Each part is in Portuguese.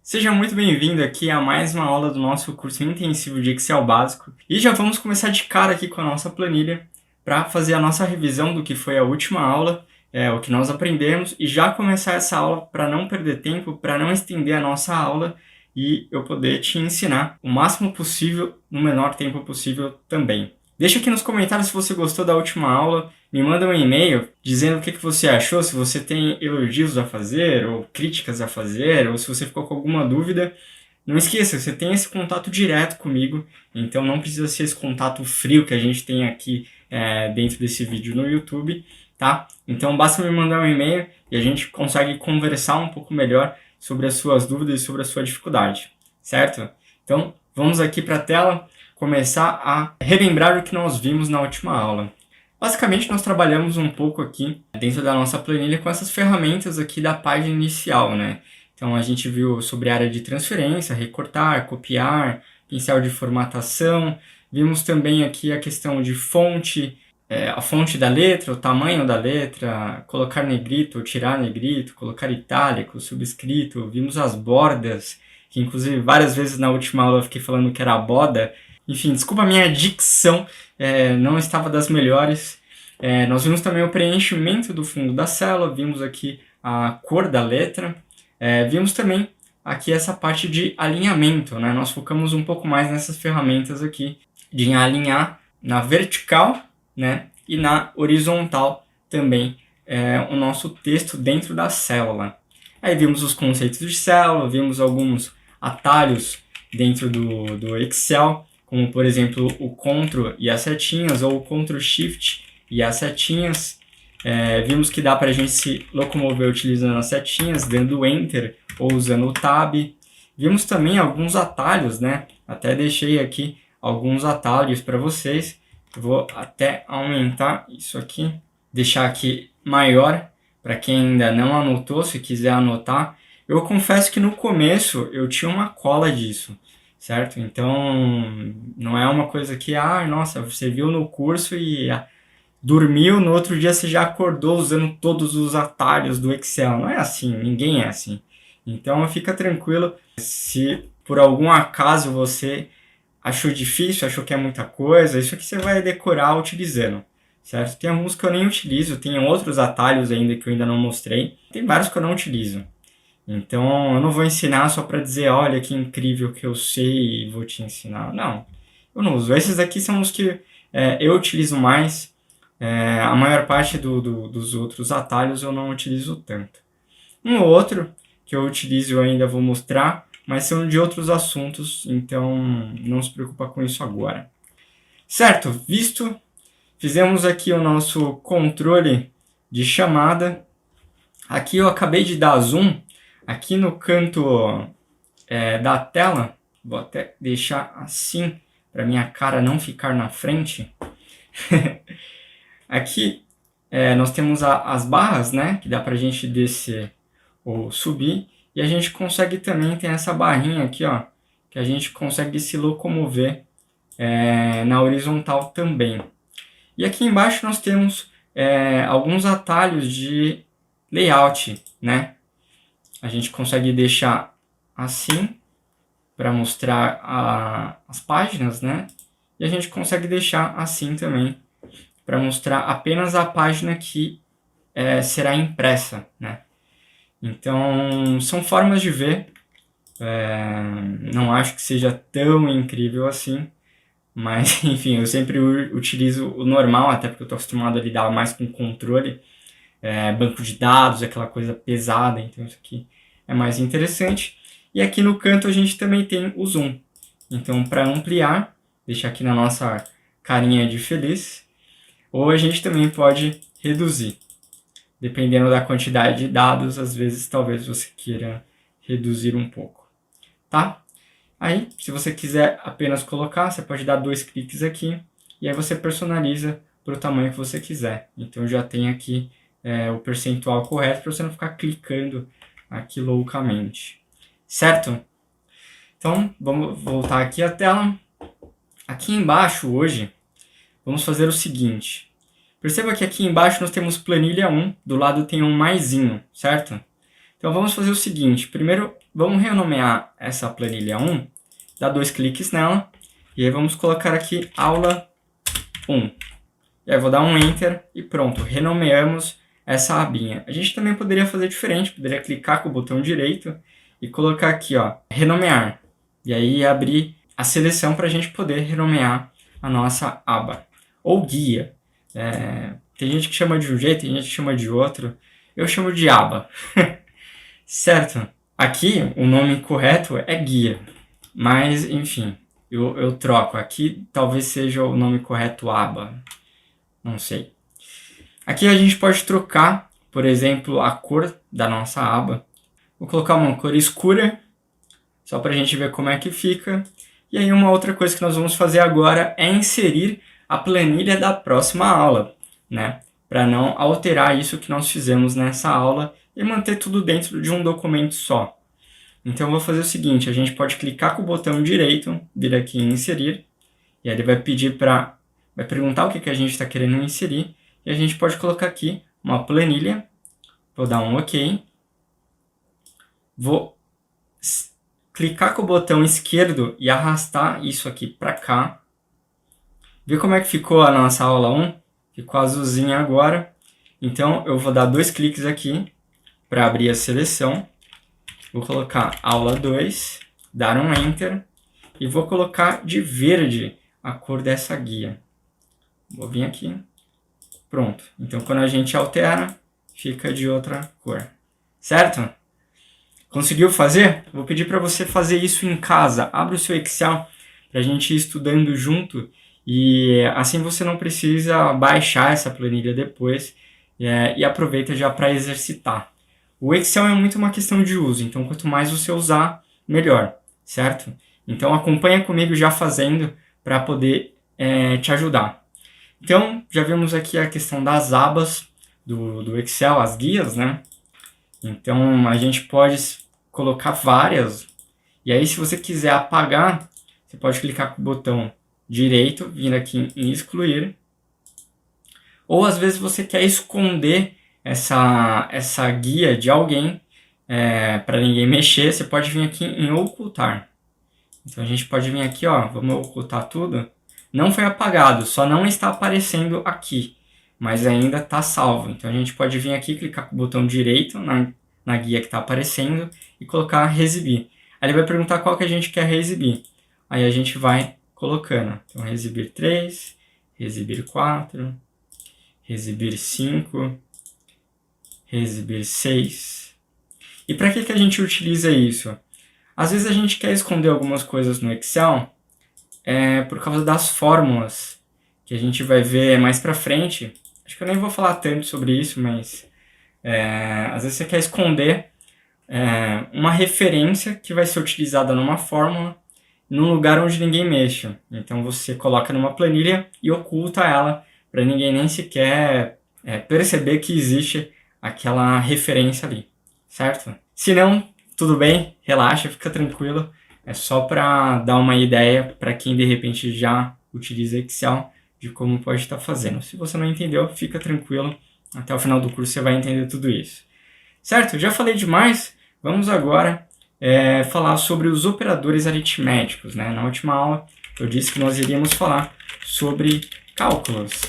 Seja muito bem-vindo aqui a mais uma aula do nosso curso intensivo de Excel básico. E já vamos começar de cara aqui com a nossa planilha para fazer a nossa revisão do que foi a última aula, o que nós aprendemos, e já começar essa aula para não perder tempo, para não estender a nossa aula e eu poder te ensinar o máximo possível, no menor tempo possível também. Deixa aqui nos comentários se você gostou da última aula, me manda um e-mail dizendo o que você achou, se você tem elogios a fazer, ou críticas a fazer, ou se você ficou com alguma dúvida. Não esqueça, você tem esse contato direto comigo, então não precisa ser esse contato frio que a gente tem aqui dentro desse vídeo no YouTube, tá? Então basta me mandar um e-mail e a gente consegue conversar um pouco melhor sobre as suas dúvidas e sobre a sua dificuldade, certo? Então vamos aqui para a tela começar a relembrar o que nós vimos na última aula. Basicamente, nós trabalhamos um pouco aqui dentro da nossa planilha com essas ferramentas aqui da página inicial, né? Então, a gente viu sobre a área de transferência, recortar, copiar, pincel de formatação. Vimos também aqui a questão de fonte, a fonte da letra, o tamanho da letra, colocar negrito ou tirar negrito, colocar itálico, subscrito. Vimos as bordas, que inclusive várias vezes na última aula eu fiquei falando que era a boda. Enfim, desculpa a minha dicção, não estava das melhores. Nós vimos também o preenchimento do fundo da célula, vimos aqui a cor da letra, vimos também aqui essa parte de alinhamento, né? Nós focamos um pouco mais nessas ferramentas aqui de alinhar na vertical, né? E na horizontal também o nosso texto dentro da célula. Aí vimos os conceitos de célula, vimos alguns atalhos dentro do Excel, como por exemplo o CTRL e as setinhas, ou o CTRL SHIFT e as setinhas. Vimos que dá para a gente se locomover utilizando as setinhas, dando Enter ou usando o Tab. Vimos também alguns atalhos, né? Até deixei aqui alguns atalhos para vocês. Eu vou até aumentar isso aqui, deixar aqui maior para quem ainda não anotou, se quiser anotar. Eu confesso que no começo eu tinha uma cola disso, certo? Então, não é uma coisa que, nossa, você viu no curso e dormiu, no outro dia você já acordou usando todos os atalhos do Excel. Não é assim, ninguém é assim. Então, fica tranquilo, se por algum acaso você achou difícil, achou que é muita coisa, isso aqui você vai decorar utilizando, certo? Tem alguns que eu nem utilizo, tem outros atalhos ainda que eu ainda não mostrei, tem vários que eu não utilizo. Então, eu não vou ensinar só para dizer, olha que incrível que eu sei e vou te ensinar. Não, eu não uso. Esses aqui são os que eu utilizo mais. A maior parte dos outros atalhos eu não utilizo tanto. Um ou outro que eu utilizo eu ainda vou mostrar, mas são de outros assuntos, então não se preocupa com isso agora. Certo, visto, fizemos aqui o nosso controle de chamada. Aqui eu acabei de dar zoom. Aqui no canto da tela, vou até deixar assim, para minha cara não ficar na frente. Aqui nós temos as barras, né, que dá para a gente descer ou subir. E a gente consegue também ter essa barrinha aqui, ó, que a gente consegue se locomover na horizontal também. E aqui embaixo nós temos alguns atalhos de layout, né? A gente consegue deixar assim para mostrar as páginas, né? E a gente consegue deixar assim também para mostrar apenas a página que será impressa, né? Então, são formas de ver. Não acho que seja tão incrível assim, mas enfim, eu sempre utilizo o normal, até porque eu estou acostumado a lidar mais com controle. Banco de dados, aquela coisa pesada, então isso aqui é mais interessante. E aqui no canto a gente também tem o zoom. Então, para ampliar, deixar aqui na nossa carinha de feliz, ou a gente também pode reduzir. Dependendo da quantidade de dados, às vezes talvez você queira reduzir um pouco, tá? Aí, se você quiser apenas colocar, você pode dar 2 cliques aqui, e aí você personaliza para o tamanho que você quiser. Então, já tem aqui o percentual correto para você não ficar clicando aqui loucamente. Certo? Então, vamos voltar aqui à tela. Aqui embaixo, hoje, vamos fazer o seguinte. Perceba que aqui embaixo nós temos planilha 1, do lado tem um maisinho, certo? Então, vamos fazer o seguinte. Primeiro, vamos renomear essa planilha 1, dá 2 cliques nela, e aí vamos colocar aqui aula 1. E aí eu vou dar um Enter e pronto, renomeamos essa abinha. A gente também poderia fazer diferente, poderia clicar com o botão direito e colocar aqui, ó, renomear. E aí abrir a seleção para a gente poder renomear a nossa aba. Ou guia. Tem gente que chama de um jeito, tem gente que chama de outro. Eu chamo de aba. Certo? Aqui o nome correto é guia. Mas, enfim, eu troco. Aqui talvez seja o nome correto aba. Não sei. Aqui a gente pode trocar, por exemplo, a cor da nossa aba. Vou colocar uma cor escura, só para a gente ver como é que fica. E aí uma outra coisa que nós vamos fazer agora é inserir a planilha da próxima aula, né? Para não alterar isso que nós fizemos nessa aula e manter tudo dentro de um documento só. Então eu vou fazer o seguinte, a gente pode clicar com o botão direito, vir aqui em inserir, e aí ele vai pedir vai perguntar o que a gente está querendo inserir, e a gente pode colocar aqui uma planilha, vou dar um OK, vou clicar com o botão esquerdo e arrastar isso aqui para cá, vê como é que ficou a nossa aula 1? Ficou azulzinha agora, então eu vou dar 2 cliques aqui para abrir a seleção, vou colocar aula 2, dar um Enter, e vou colocar de verde a cor dessa guia. Vou vir aqui. Pronto. Então, quando a gente altera, fica de outra cor. Certo? Conseguiu fazer? Vou pedir para você fazer isso em casa. Abre o seu Excel para a gente ir estudando junto. E assim você não precisa baixar essa planilha depois. E aproveita já para exercitar. O Excel é muito uma questão de uso. Então, quanto mais você usar, melhor. Certo? Então, acompanha comigo já fazendo para poder te ajudar. Então, já vimos aqui a questão das abas do Excel, as guias, né? Então, a gente pode colocar várias. E aí, se você quiser apagar, você pode clicar com o botão direito, vir aqui em excluir. Ou, às vezes, você quer esconder essa guia de alguém para ninguém mexer, você pode vir aqui em ocultar. Então, a gente pode vir aqui, ó, vamos ocultar tudo. Não foi apagado, só não está aparecendo aqui, mas ainda está salvo. Então a gente pode vir aqui, clicar com o botão direito na guia que está aparecendo e colocar reexibir. Aí ele vai perguntar qual que a gente quer reexibir. Aí a gente vai colocando. Então reexibir 3, reexibir 4, reexibir 5, reexibir 6. E para que a gente utiliza isso? Às vezes a gente quer esconder algumas coisas no Excel por causa das fórmulas que a gente vai ver mais pra frente. Acho que eu nem vou falar tanto sobre isso, mas às vezes você quer esconder uma referência que vai ser utilizada numa fórmula num lugar onde ninguém mexa. Então você coloca numa planilha e oculta ela para ninguém nem sequer perceber que existe aquela referência ali, certo? Se não, tudo bem, relaxa, fica tranquilo. É só para dar uma ideia para quem de repente já utiliza Excel de como pode estar fazendo. Se você não entendeu, fica tranquilo. Até o final do curso você vai entender tudo isso. Certo? Já falei demais. Vamos agora falar sobre os operadores aritméticos, né? Na última aula eu disse que nós iríamos falar sobre cálculos.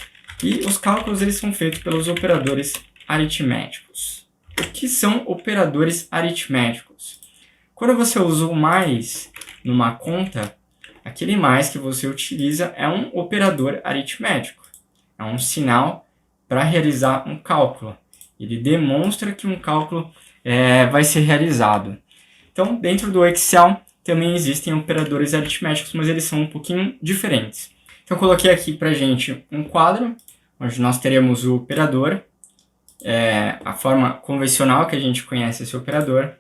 E os cálculos eles são feitos pelos operadores aritméticos. O que são operadores aritméticos? Quando você usa o mais numa conta, aquele mais que você utiliza é um operador aritmético. É um sinal para realizar um cálculo. Ele demonstra que um cálculo vai ser realizado. Então, dentro do Excel também existem operadores aritméticos, mas eles são um pouquinho diferentes. Então, eu coloquei aqui para a gente um quadro, onde nós teremos o operador, a forma convencional que a gente conhece esse operador.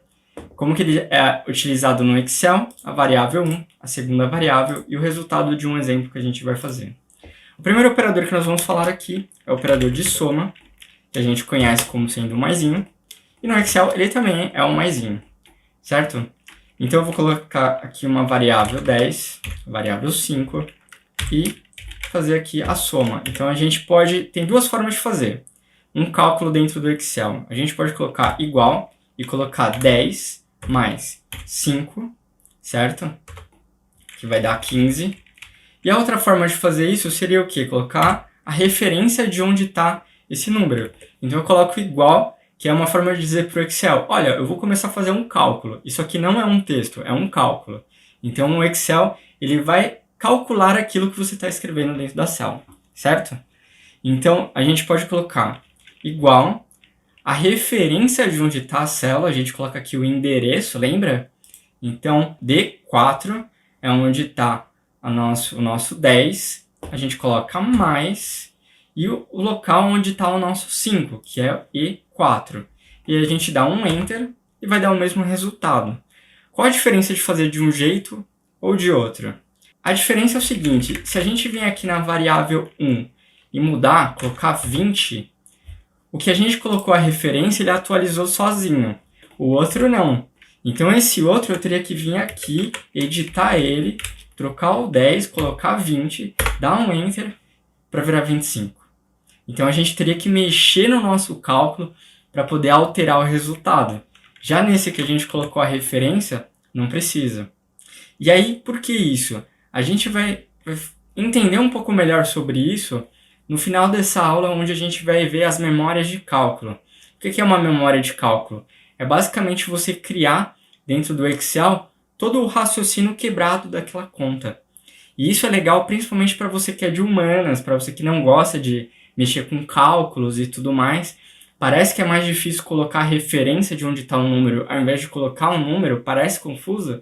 Como que ele é utilizado no Excel, a variável 1, a segunda variável e o resultado de um exemplo que a gente vai fazer. O primeiro operador que nós vamos falar aqui é o operador de soma, que a gente conhece como sendo um maisinho, e no Excel ele também é um maisinho, certo? Então eu vou colocar aqui uma variável 10, variável 5 e fazer aqui a soma. Então a gente tem duas formas de fazer um cálculo dentro do Excel. A gente pode colocar igual e colocar 10 mais 5, certo? Que vai dar 15. E a outra forma de fazer isso seria o quê? Colocar a referência de onde está esse número. Então eu coloco igual, que é uma forma de dizer para o Excel, olha, eu vou começar a fazer um cálculo. Isso aqui não é um texto, é um cálculo. Então o Excel ele vai calcular aquilo que você está escrevendo dentro da célula, certo? Então a gente pode colocar igual a referência de onde está a célula, a gente coloca aqui o endereço, lembra? Então D4 é onde está o nosso 10, a gente coloca mais, e o local onde está o nosso 5, que é E4. E a gente dá um Enter e vai dar o mesmo resultado. Qual a diferença de fazer de um jeito ou de outro? A diferença é o seguinte, se a gente vier aqui na variável 1 e mudar, colocar 20, o que a gente colocou a referência, ele atualizou sozinho. O outro não. Então esse outro eu teria que vir aqui, editar ele, trocar o 10, colocar 20, dar um Enter para virar 25. Então a gente teria que mexer no nosso cálculo para poder alterar o resultado. Já nesse que a gente colocou a referência, não precisa. E aí, por que isso? A gente vai entender um pouco melhor sobre isso no final dessa aula, onde a gente vai ver as memórias de cálculo. O que é uma memória de cálculo? É basicamente você criar dentro do Excel todo o raciocínio quebrado daquela conta. E isso é legal principalmente para você que é de humanas, para você que não gosta de mexer com cálculos e tudo mais. Parece que é mais difícil colocar a referência de onde está o número, ao invés de colocar um número, parece confuso,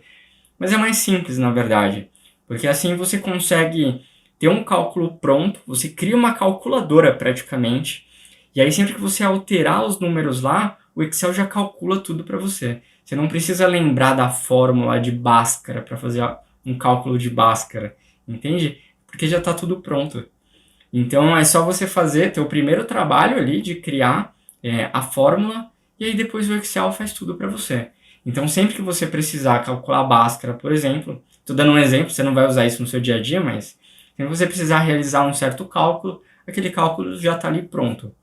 mas é mais simples na verdade. Porque assim você consegue ter um cálculo pronto, você cria uma calculadora praticamente, e aí sempre que você alterar os números lá, o Excel já calcula tudo para você. Você não precisa lembrar da fórmula de Bhaskara para fazer um cálculo de Bhaskara, entende? Porque já está tudo pronto. Então é só você fazer teu primeiro trabalho ali de criar a fórmula, e aí depois o Excel faz tudo para você. Então sempre que você precisar calcular Bhaskara, por exemplo, estou dando um exemplo, você não vai usar isso no seu dia a dia, mas se você precisar realizar um certo cálculo, aquele cálculo já está ali pronto.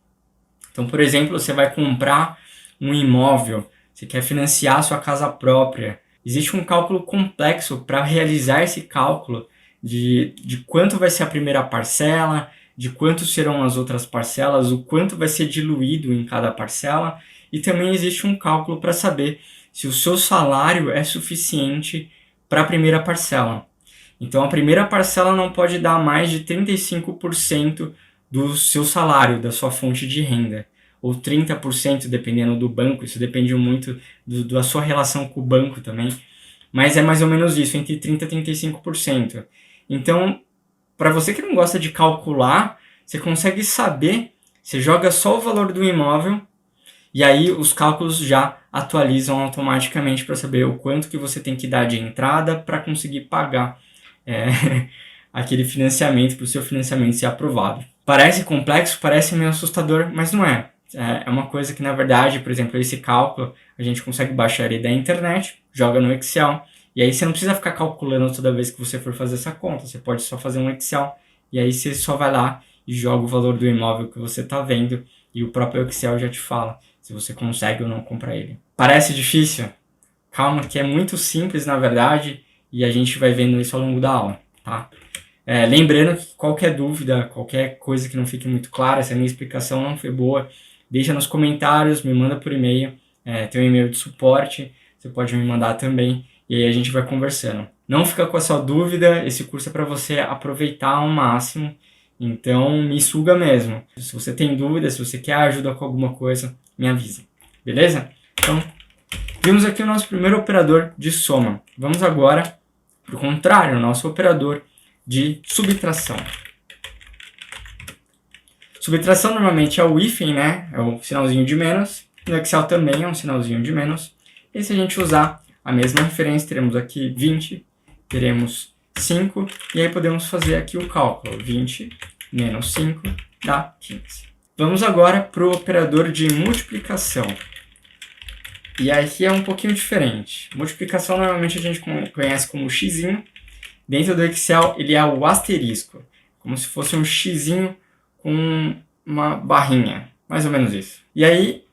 Então, por exemplo, você vai comprar um imóvel, você quer financiar a sua casa própria. Existe um cálculo complexo para realizar esse cálculo de quanto vai ser a primeira parcela, de quanto serão as outras parcelas, o quanto vai ser diluído em cada parcela, e também existe um cálculo para saber se o seu salário é suficiente para a primeira parcela. Então a primeira parcela não pode dar mais de 35% do seu salário, da sua fonte de renda, ou 30% dependendo do banco, isso depende muito da sua relação com o banco também, mas é mais ou menos isso, entre 30% e 35%. Então, para você que não gosta de calcular, você consegue saber, você joga só o valor do imóvel, e aí os cálculos já atualizam automaticamente para saber o quanto que você tem que dar de entrada para conseguir pagar aquele financiamento, para o seu financiamento ser aprovado. Parece complexo, parece meio assustador, mas não é. É uma coisa que, na verdade, por exemplo, esse cálculo, a gente consegue baixar ele da internet, joga no Excel, e aí você não precisa ficar calculando toda vez que você for fazer essa conta, você pode só fazer um Excel, e aí você só vai lá e joga o valor do imóvel que você está vendo, e o próprio Excel já te fala se você consegue ou não comprar ele. Parece difícil? Calma, que é muito simples, na verdade, e a gente vai vendo isso ao longo da aula, tá? Lembrando que qualquer dúvida, qualquer coisa que não fique muito clara, se a minha explicação não foi boa, deixa nos comentários, me manda por e-mail, tem um e-mail de suporte, você pode me mandar também, e aí a gente vai conversando. Não fica com essa dúvida, esse curso é para você aproveitar ao máximo, então me suga mesmo. Se você tem dúvida, se você quer ajuda com alguma coisa, me avisa, beleza? Então, vimos aqui o nosso primeiro operador de soma. Vamos agora para o contrário, o nosso operador de subtração. Subtração normalmente é o hífen, né? É o sinalzinho de menos. No Excel também é um sinalzinho de menos. E se a gente usar a mesma referência, teremos aqui 20, teremos 5, e aí podemos fazer aqui o cálculo. 20 menos 5 dá 15. Vamos agora para o operador de multiplicação. E aqui é um pouquinho diferente. Multiplicação normalmente a gente conhece como xizinho. Dentro do Excel ele é o asterisco, como se fosse um xizinho com uma barrinha, mais ou menos isso. E aí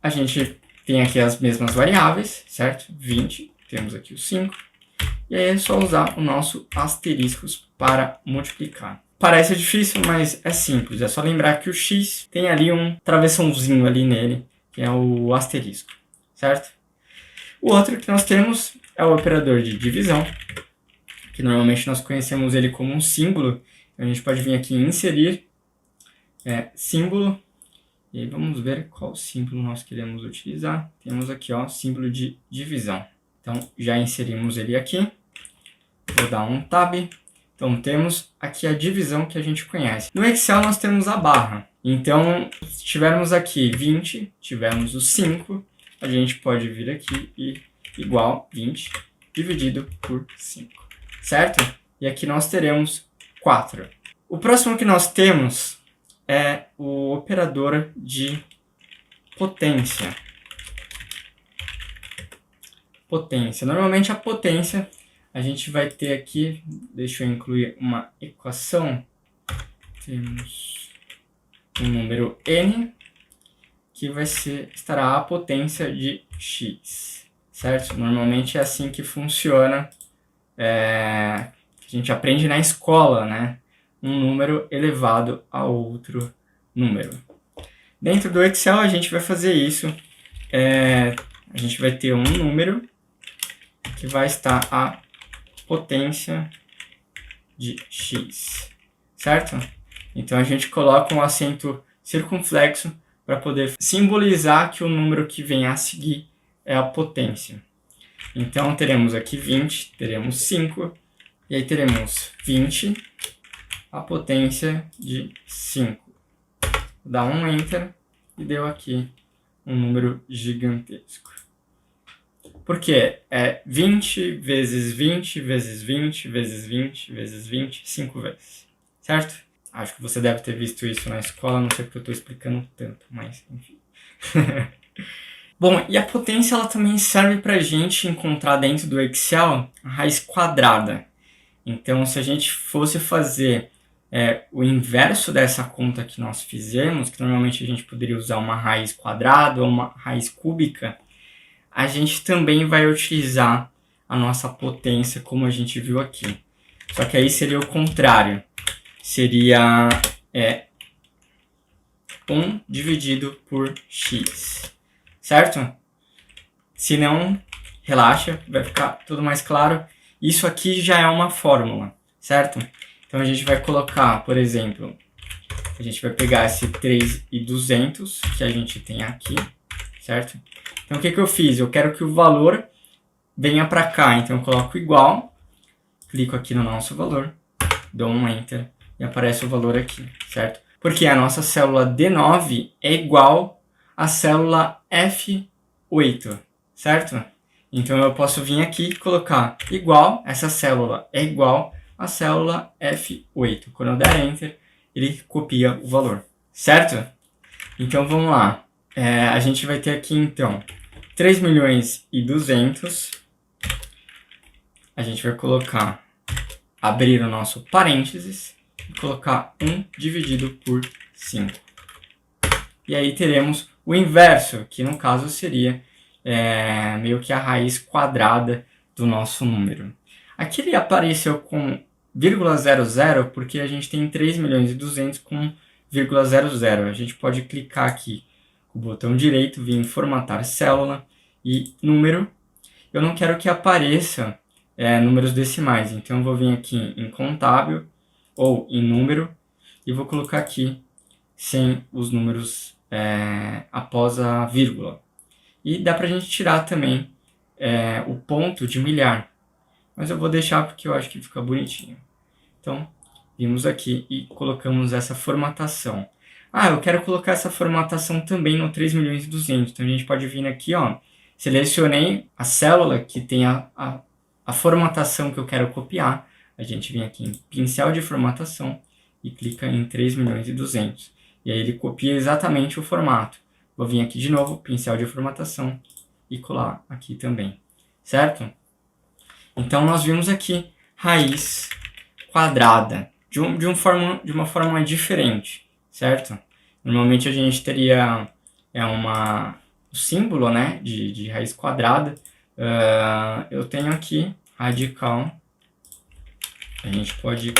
a gente tem aqui as mesmas variáveis, certo? 20, temos aqui o 5. E aí é só usar o nosso asteriscos para multiplicar. Parece difícil, mas é simples. É só lembrar que o x tem ali um travessãozinho ali nele, que é o asterisco, certo? O outro que nós temos é o operador de divisão, que normalmente nós conhecemos ele como um símbolo. Então a gente pode vir aqui em inserir símbolo. E aí vamos ver qual símbolo nós queremos utilizar. Temos aqui, ó, símbolo de divisão. Então já inserimos ele aqui. Vou dar um tab. Então temos aqui a divisão que a gente conhece. No Excel nós temos a barra. Então, se tivermos aqui 20, tivermos o 5, a gente pode vir aqui e igual 20 dividido por 5, certo? E aqui nós teremos 4. O próximo que nós temos é o operador de potência. Potência. Normalmente a potência a gente vai ter aqui, deixa eu incluir uma equação. Temos um número n, que estará a potência de x, certo? Normalmente é assim que funciona, a gente aprende na escola, né? Um número elevado a outro número. Dentro do Excel a gente vai fazer isso, a gente vai ter um número que vai estar a potência de x, certo? Então a gente coloca um acento circunflexo para poder simbolizar que o número que vem a seguir é a potência. Então teremos aqui 20, teremos 5, e aí teremos 20, a potência de 5. Dá um Enter e deu aqui um número gigantesco. Porque é 20 vezes 20 vezes 20 vezes 20 vezes 20, 5 vezes, certo? Acho que você deve ter visto isso na escola, não sei porque eu estou explicando tanto, mas enfim. Bom, e a potência ela também serve para a gente encontrar dentro do Excel a raiz quadrada. Então, se a gente fosse fazer o inverso dessa conta que nós fizemos, que normalmente a gente poderia usar uma raiz quadrada ou uma raiz cúbica, a gente também vai utilizar a nossa potência como a gente viu aqui. Só que aí seria o contrário. Seria 1 dividido por x, certo? Se não, relaxa, vai ficar tudo mais claro. Isso aqui já é uma fórmula, certo? Então a gente vai colocar, por exemplo, a gente vai pegar esse 3.200 que a gente tem aqui, certo? Então o que eu fiz? Eu quero que o valor venha para cá, então eu coloco igual, clico aqui no nosso valor, dou um Enter e aparece o valor aqui, certo? Porque a nossa célula D9 é igual à célula F8, certo? Então eu posso vir aqui e colocar igual, essa célula é igual à célula F8. Quando eu der Enter, ele copia o valor, certo? Então vamos lá. A gente vai ter aqui então 3.200.000. A gente vai colocar, abrir o nosso parênteses e colocar 1 dividido por 5. E aí teremos o inverso, que no caso seria meio que a raiz quadrada do nosso número. Aqui ele apareceu com 0,00 porque a gente tem 3.200.000 com 0,00. A gente pode clicar aqui com o botão direito, vir em formatar célula e número. Eu não quero que apareça números decimais, então eu vou vir aqui em contábil ou em número e vou colocar aqui sem os números após a vírgula. E dá pra gente tirar também o ponto de milhar, mas eu vou deixar porque eu acho que fica bonitinho. Então, vimos aqui e colocamos essa formatação. Eu quero colocar essa formatação também no 3.200.000, então a gente pode vir aqui, ó, selecionei a célula que tem a formatação que eu quero copiar, a gente vem aqui em pincel de formatação e clica em 3.200.000. E aí ele copia exatamente o formato. Vou vir aqui de novo, pincel de formatação e colar aqui também, certo? Então nós vimos aqui raiz quadrada de uma forma diferente, certo? Normalmente a gente teria uma o símbolo, né, de raiz quadrada, eu tenho aqui radical. A gente pode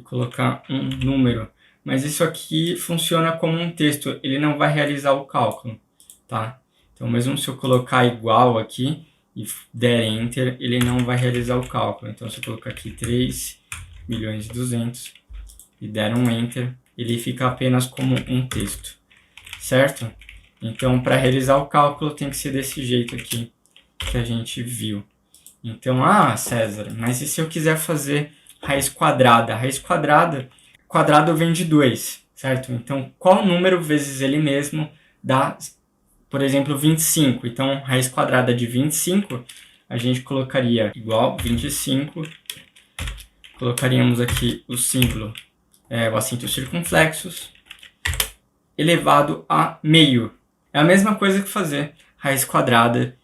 colocar um número, mas isso aqui funciona como um texto, ele não vai realizar o cálculo, tá? Então, mesmo se eu colocar igual aqui e der Enter, ele não vai realizar o cálculo. Então, se eu colocar aqui 3.200.000 e der um Enter, ele fica apenas como um texto, certo? Então, para realizar o cálculo, tem que ser desse jeito aqui que a gente viu. Então, César, mas e se eu quiser fazer raiz quadrada? A raiz quadrada, quadrado vem de 2, certo? Então, qual número vezes ele mesmo dá, por exemplo, 25? Então, raiz quadrada de 25, a gente colocaria igual 25, colocaríamos aqui o símbolo, o acento circunflexos, elevado a meio. É a mesma coisa que fazer raiz quadrada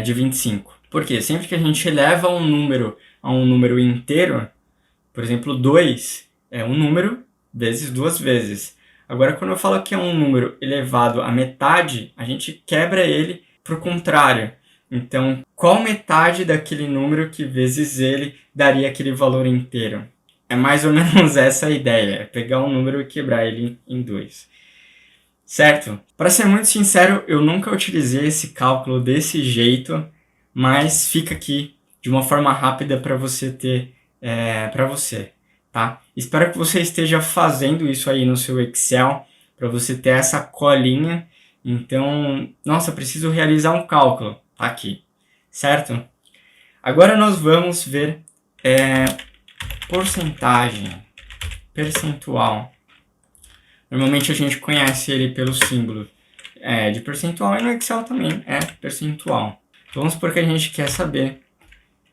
de 25. Porque sempre que a gente eleva um número a um número inteiro, por exemplo, 2 é um número vezes 2 vezes. Agora, quando eu falo que é um número elevado à metade, a gente quebra ele para o contrário. Então, qual metade daquele número que vezes ele daria aquele valor inteiro? É mais ou menos essa a ideia, é pegar um número e quebrar ele em 2. Certo? Para ser muito sincero, eu nunca utilizei esse cálculo desse jeito, mas fica aqui de uma forma rápida para você ter para você, tá? Espero que você esteja fazendo isso aí no seu Excel, para você ter essa colinha. Então, nossa, preciso realizar um cálculo, tá aqui, certo? Agora nós vamos ver porcentagem, percentual. Normalmente a gente conhece ele pelo símbolo de percentual e no Excel também é percentual. Vamos supor que a gente quer saber,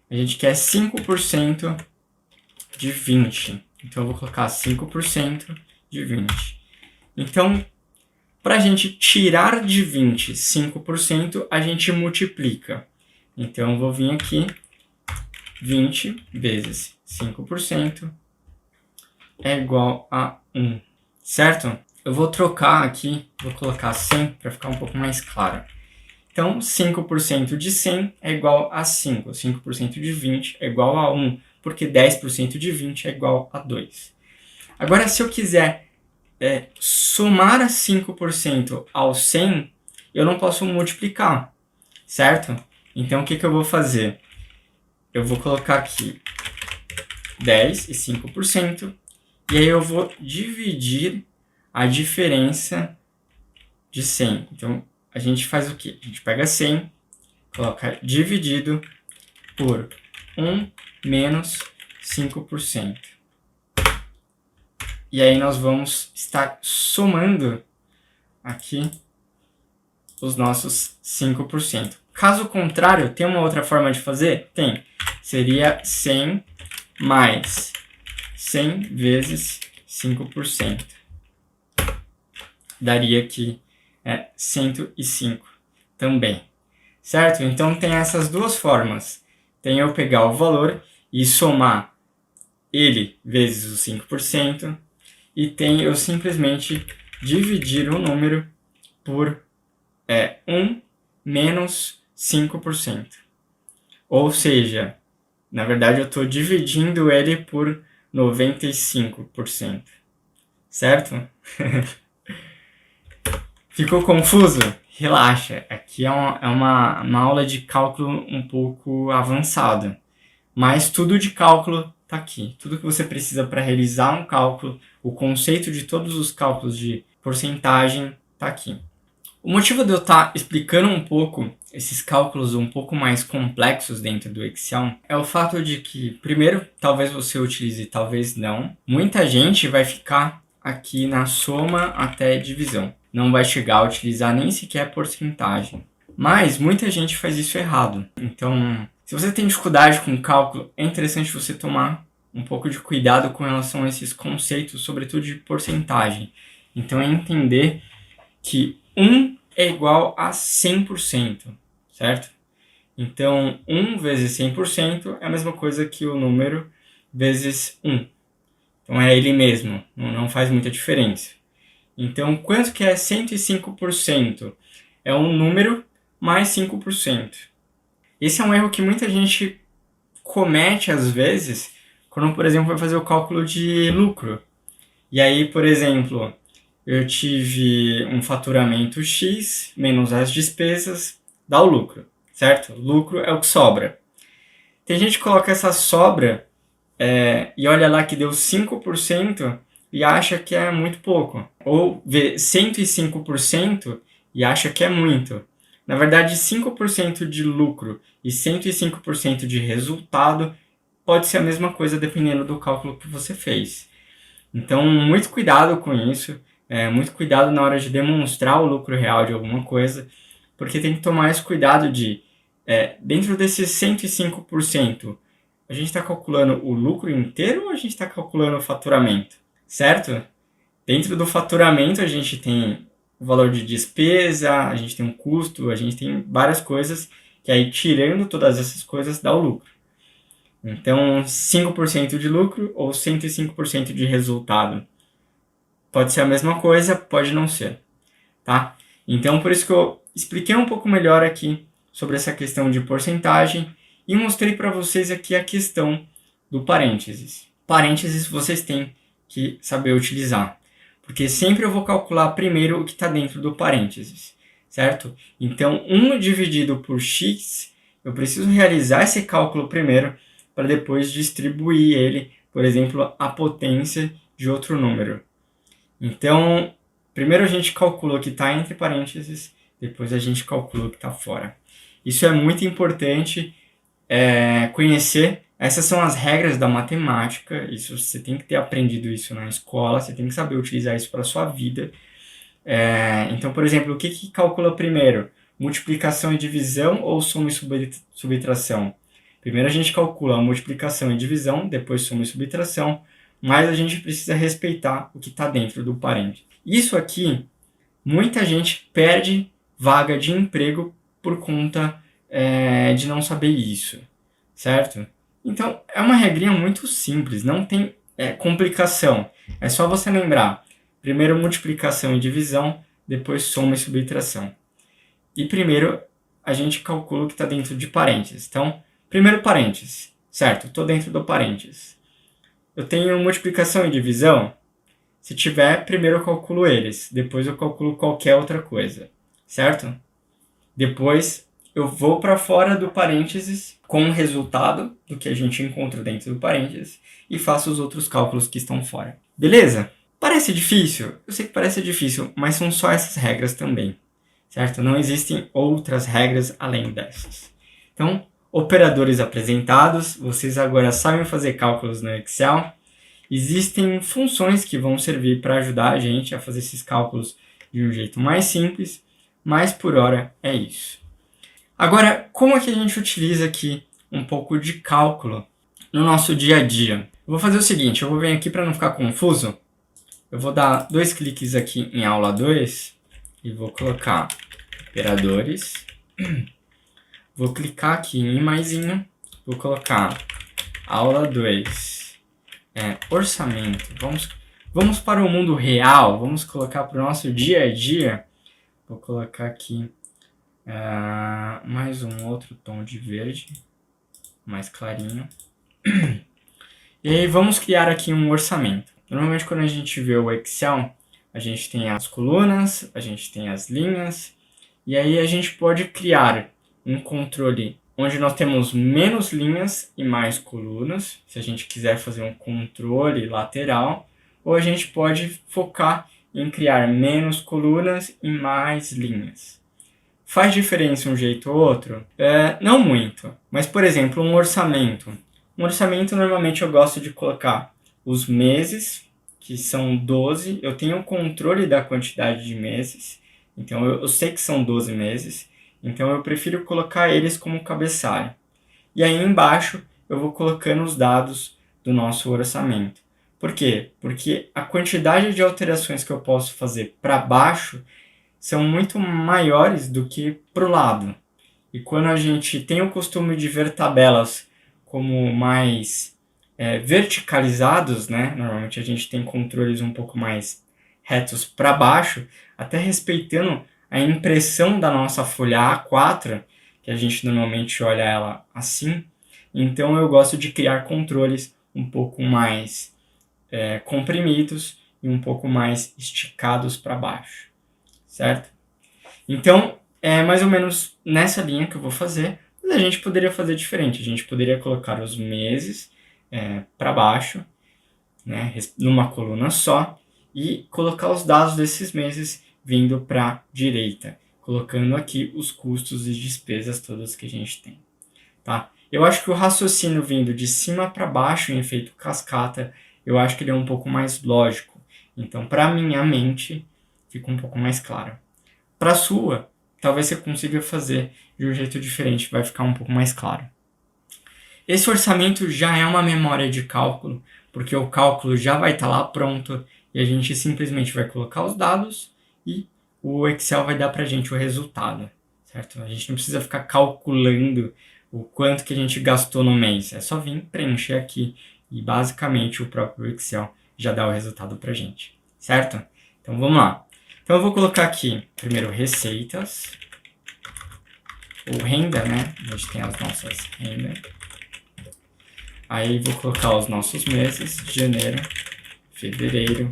a gente quer 5% de 20. Então eu vou colocar 5% de 20. Então, para a gente tirar de 20 5%, a gente multiplica. Então eu vou vir aqui, 20 vezes 5% é igual a 1. Certo? Eu vou trocar aqui, vou colocar 100 para ficar um pouco mais claro. Então, 5% de 100 é igual a 5. 5% de 20 é igual a 1, porque 10% de 20 é igual a 2. Agora, se eu quiser somar 5% ao 100, eu não posso multiplicar, certo? Então, o que eu vou fazer? Eu vou colocar aqui 10 e 5%, e aí eu vou dividir a diferença de 100. Então, a gente faz o quê? A gente pega 100, coloca dividido por 1 menos 5%. E aí nós vamos estar somando aqui os nossos 5%. Caso contrário, tem uma outra forma de fazer? Tem. Seria 100 mais 100 vezes 5%. Daria aqui 105 também. Certo? Então tem essas duas formas. Tem eu pegar o valor e somar ele vezes os 5%. E tem eu simplesmente dividir o número por 1 menos 5%. Ou seja, na verdade eu estou dividindo ele por 95%. Certo? Ficou confuso? Relaxa, aqui é uma aula de cálculo um pouco avançada. Mas tudo de cálculo está aqui. Tudo que você precisa para realizar um cálculo, o conceito de todos os cálculos de porcentagem está aqui. O motivo de eu estar explicando um pouco esses cálculos um pouco mais complexos dentro do Excel é o fato de que, primeiro, talvez você utilize, talvez não. Muita gente vai ficar aqui na soma até divisão. Não vai chegar a utilizar nem sequer porcentagem. Mas muita gente faz isso errado. Então, se você tem dificuldade com cálculo, é interessante você tomar um pouco de cuidado com relação a esses conceitos, sobretudo de porcentagem. Então, é entender que 1 é igual a 100%, certo? Então, 1 vezes 100% é a mesma coisa que o número vezes 1. Então, é ele mesmo, não faz muita diferença. Então, quanto que é 105%? É um número mais 5%. Esse é um erro que muita gente comete às vezes, quando, por exemplo, vai fazer o cálculo de lucro. E aí, por exemplo, eu tive um faturamento X menos as despesas, dá o lucro, certo? Lucro é o que sobra. Tem gente que coloca essa sobra e olha lá que deu 5% e acha que é muito pouco. Ou vê 105% e acha que é muito. Na verdade, 5% de lucro e 105% de resultado pode ser a mesma coisa dependendo do cálculo que você fez. Então, muito cuidado com isso, muito cuidado na hora de demonstrar o lucro real de alguma coisa, porque tem que tomar esse cuidado de, dentro desses 105%, a gente está calculando o lucro inteiro ou a gente está calculando o faturamento, certo? Dentro do faturamento a gente tem o valor de despesa, a gente tem um custo, a gente tem várias coisas, que aí tirando todas essas coisas dá o lucro. Então, 5% de lucro ou 105% de resultado. Pode ser a mesma coisa, pode não ser, tá? Então, por isso que eu expliquei um pouco melhor aqui sobre essa questão de porcentagem e mostrei para vocês aqui a questão do parênteses. Parênteses vocês têm que saber utilizar, porque sempre eu vou calcular primeiro o que está dentro do parênteses, certo? Então, 1 dividido por x, eu preciso realizar esse cálculo primeiro para depois distribuir ele, por exemplo, a potência de outro número. Então, primeiro a gente calculou que está entre parênteses, depois a gente calculou que está fora. Isso é muito importante conhecer. Essas são as regras da matemática. Isso você tem que ter aprendido isso na escola, você tem que saber utilizar isso para a sua vida. Então, por exemplo, o que calcula primeiro? Multiplicação e divisão ou soma e subtração? Primeiro a gente calcula a multiplicação e divisão, depois soma e subtração, mas a gente precisa respeitar o que está dentro do parênteses. Isso aqui, muita gente perde vaga de emprego por conta de não saber isso, certo? Então, é uma regrinha muito simples, não tem complicação. É só você lembrar, primeiro multiplicação e divisão, depois soma e subtração. E primeiro a gente calcula o que está dentro de parênteses. Então, primeiro parênteses, certo? Estou dentro do parênteses. Eu tenho multiplicação e divisão. Se tiver, primeiro eu calculo eles. Depois eu calculo qualquer outra coisa, certo? Depois eu vou para fora do parênteses com o resultado do que a gente encontra dentro do parênteses e faço os outros cálculos que estão fora. Beleza? Parece difícil? Eu sei que parece difícil, mas são só essas regras também, certo? Não existem outras regras além dessas. Então, operadores apresentados, vocês agora sabem fazer cálculos no Excel. Existem funções que vão servir para ajudar a gente a fazer esses cálculos de um jeito mais simples, mas por hora é isso. Agora, como é que a gente utiliza aqui um pouco de cálculo no nosso dia a dia? Eu vou fazer o seguinte, eu vou vir aqui para não ficar confuso, eu vou dar 2 cliques aqui em aula 2 e vou colocar operadores. Vou clicar aqui em maisinho, vou colocar aula 2, orçamento. Vamos para o mundo real, vamos colocar para o nosso dia a dia. Vou colocar aqui mais um outro tom de verde, mais clarinho. E aí vamos criar aqui um orçamento. Normalmente quando a gente vê o Excel, a gente tem as colunas, a gente tem as linhas, e aí a gente pode criar um controle onde nós temos menos linhas e mais colunas, se a gente quiser fazer um controle lateral, ou a gente pode focar em criar menos colunas e mais linhas. Faz diferença um jeito ou outro? Não muito, mas por exemplo, um orçamento. Um orçamento normalmente eu gosto de colocar os meses, que são 12, eu tenho controle da quantidade de meses, então eu sei que são 12 meses, então eu prefiro colocar eles como cabeçalho. E aí embaixo eu vou colocando os dados do nosso orçamento. Por quê? Porque a quantidade de alterações que eu posso fazer para baixo são muito maiores do que para o lado. E quando a gente tem o costume de ver tabelas como mais verticalizados, né? Normalmente a gente tem controles um pouco mais retos para baixo, até respeitando a impressão da nossa folha A4, que a gente normalmente olha ela assim. Então eu gosto de criar controles um pouco mais comprimidos e um pouco mais esticados para baixo, certo? Então é mais ou menos nessa linha que eu vou fazer, mas a gente poderia fazer diferente. A gente poderia colocar os meses para baixo, né, numa coluna só, e colocar os dados desses meses vindo para a direita, colocando aqui os custos e despesas todas que a gente tem. Tá? Eu acho que o raciocínio vindo de cima para baixo em efeito cascata, eu acho que ele é um pouco mais lógico. Então, para minha mente, fica um pouco mais claro. Para a sua, talvez você consiga fazer de um jeito diferente, vai ficar um pouco mais claro. Esse orçamento já é uma memória de cálculo, porque o cálculo já vai estar lá pronto e a gente simplesmente vai colocar os dados e o Excel vai dar para a gente o resultado, certo? A gente não precisa ficar calculando o quanto que a gente gastou no mês, é só vir preencher aqui e basicamente o próprio Excel já dá o resultado para a gente, certo? Então vamos lá. Então eu vou colocar aqui primeiro receitas, ou renda, né? A gente tem as nossas rendas. Aí vou colocar os nossos meses, janeiro, fevereiro.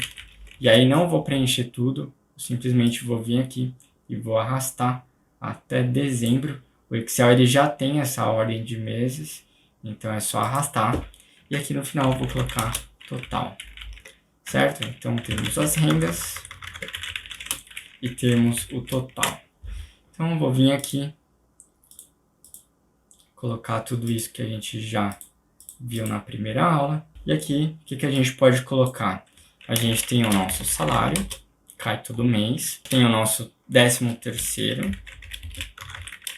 E aí não vou preencher tudo, simplesmente vou vir aqui e vou arrastar até dezembro. O Excel ele já tem essa ordem de meses, então é só arrastar. E aqui no final eu vou colocar total, certo? Então temos as rendas e temos o total. Então eu vou vir aqui, colocar tudo isso que a gente já viu na primeira aula. E aqui, o que a gente pode colocar? A gente tem o nosso salário, cai todo mês. Tem o nosso 13º.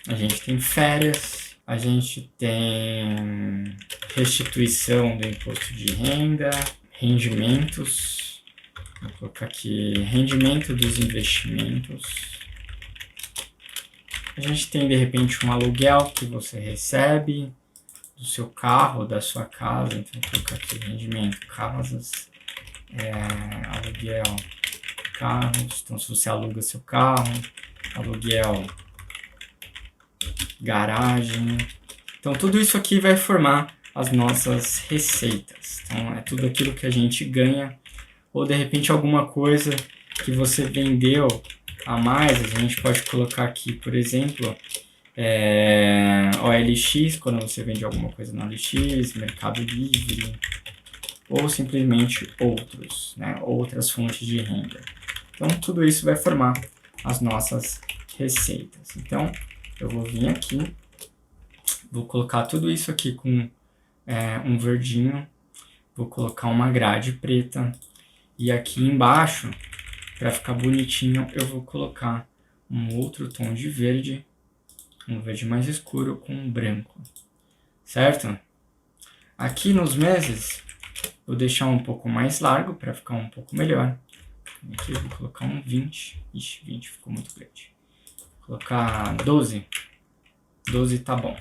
A gente tem férias. A gente tem restituição do imposto de renda, rendimentos. Vou colocar aqui rendimento dos investimentos. A gente tem, de repente, um aluguel que você recebe do seu carro, da sua casa. Então, vou colocar aqui rendimento, casas, aluguel, carros. Então, se você aluga seu carro, aluguel, garagem. Então, tudo isso aqui vai formar as nossas receitas. Então, é tudo aquilo que a gente ganha, ou de repente alguma coisa que você vendeu a mais. A gente pode colocar aqui, por exemplo, OLX, quando você vende alguma coisa no OLX, Mercado Livre, ou simplesmente outros, né, outras fontes de renda. Então, tudo isso vai formar as nossas receitas. Então, eu vou vir aqui, vou colocar tudo isso aqui com um verdinho, vou colocar uma grade preta, e aqui embaixo, para ficar bonitinho, eu vou colocar um outro tom de verde, um verde mais escuro com um branco, certo? Aqui nos meses, vou deixar um pouco mais largo para ficar um pouco melhor. Aqui eu vou colocar um 20. Ixi, 20 ficou muito grande. Vou colocar 12. 12 tá bom.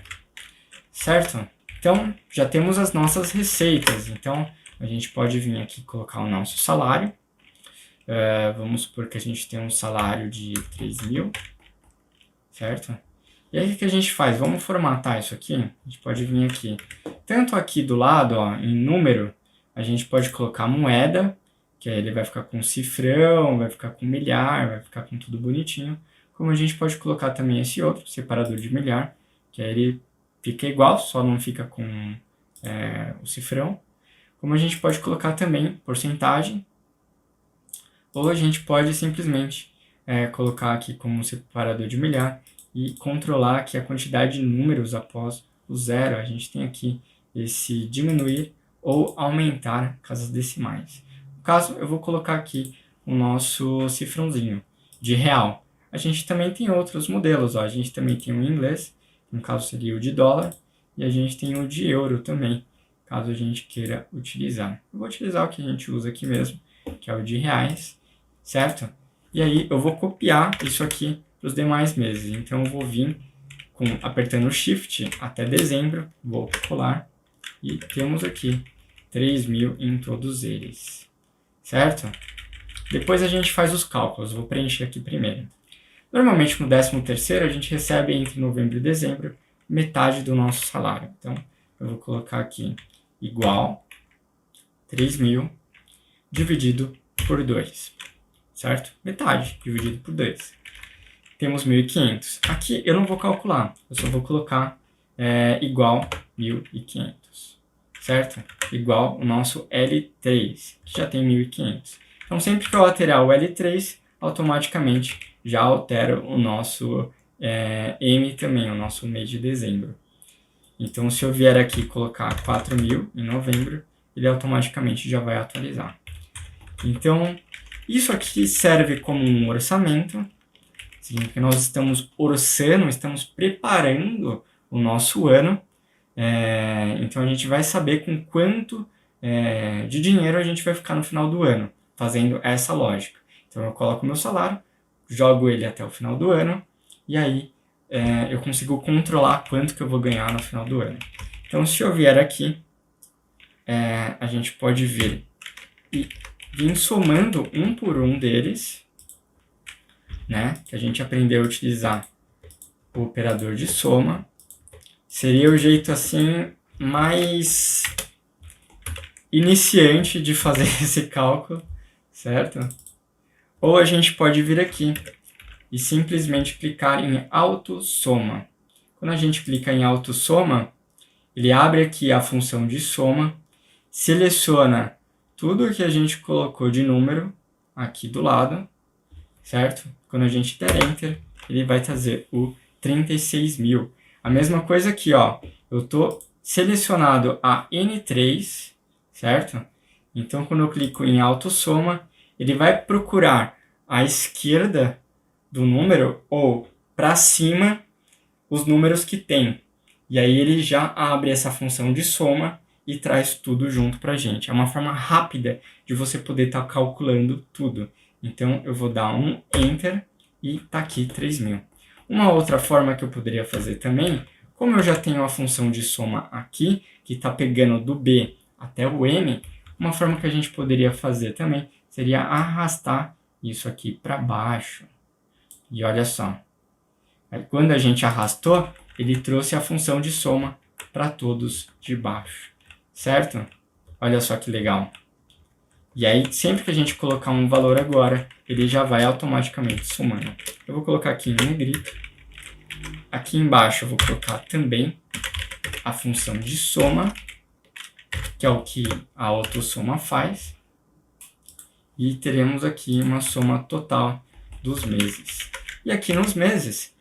Certo? Então, já temos as nossas receitas. Então, a gente pode vir aqui e colocar o nosso salário. Vamos supor que a gente tem um salário de 3.000. Certo? E aí o que a gente faz? Vamos formatar isso aqui. A gente pode vir aqui. Tanto aqui do lado, ó, em número, a gente pode colocar moeda, que aí ele vai ficar com cifrão, vai ficar com milhar, vai ficar com tudo bonitinho. Como a gente pode colocar também esse outro, separador de milhar, que aí ele fica igual, só não fica com o cifrão. Como a gente pode colocar também porcentagem, ou a gente pode simplesmente colocar aqui como separador de milhar e controlar aqui a quantidade de números após o zero. A gente tem aqui esse diminuir ou aumentar casas decimais. No caso, eu vou colocar aqui o nosso cifrãozinho de real. A gente também tem outros modelos, ó. A gente também tem o inglês, no caso seria o de dólar, e a gente tem o de euro também, caso a gente queira utilizar. Eu vou utilizar o que a gente usa aqui mesmo, que é o de reais, certo? E aí eu vou copiar isso aqui para os demais meses. Então eu vou vir apertando o Shift até dezembro, vou colar e temos aqui 3.000 em todos eles, certo? Depois a gente faz os cálculos, vou preencher aqui primeiro. Normalmente no 13º a gente recebe entre novembro e dezembro metade do nosso salário. Então eu vou colocar aqui igual 3.000 dividido por 2, certo? Metade dividido por 2. Temos 1.500. Aqui eu não vou calcular, eu só vou colocar igual 1.500, certo? Igual o nosso L3, que já tem 1.500. Então sempre que eu alterar o L3, automaticamente já altero o nosso M também, o nosso mês de dezembro. Então se eu vier aqui colocar 4.000 em novembro, ele automaticamente já vai atualizar. Então isso aqui serve como um orçamento, significa que nós estamos orçando, estamos preparando o nosso ano. Então a gente vai saber com quanto de dinheiro a gente vai ficar no final do ano, fazendo essa lógica. Então eu coloco o meu salário, jogo ele até o final do ano, e aí eu consigo controlar quanto que eu vou ganhar no final do ano. Então se eu vier aqui, a gente pode vir e vir somando um por um deles, né? Que a gente aprendeu a utilizar o operador de soma. Seria o jeito assim mais iniciante de fazer esse cálculo, certo? Ou a gente pode vir aqui e simplesmente clicar em autossoma. Quando a gente clica em autossoma, ele abre aqui a função de soma, seleciona tudo que a gente colocou de número aqui do lado, certo? Quando a gente der Enter, ele vai trazer o 36.000. A mesma coisa aqui, ó. Eu estou selecionado a N3, certo? Então, quando eu clico em autossoma, ele vai procurar à esquerda do número ou para cima os números que tem. E aí ele já abre essa função de soma e traz tudo junto para a gente. É uma forma rápida de você poder estar calculando tudo. Então, eu vou dar um Enter e tá aqui 3.000. Uma outra forma que eu poderia fazer também, como eu já tenho a função de soma aqui, que está pegando do B até o M, uma forma que a gente poderia fazer também seria arrastar isso aqui para baixo. E olha só, aí quando a gente arrastou, ele trouxe a função de soma para todos de baixo, certo? Olha só que legal. E aí, sempre que a gente colocar um valor agora, ele já vai automaticamente somando. Eu vou colocar aqui em negrito. Aqui embaixo eu vou colocar também a função de soma, que é o que a autossoma faz. E teremos aqui uma soma total dos meses. E aqui nos meses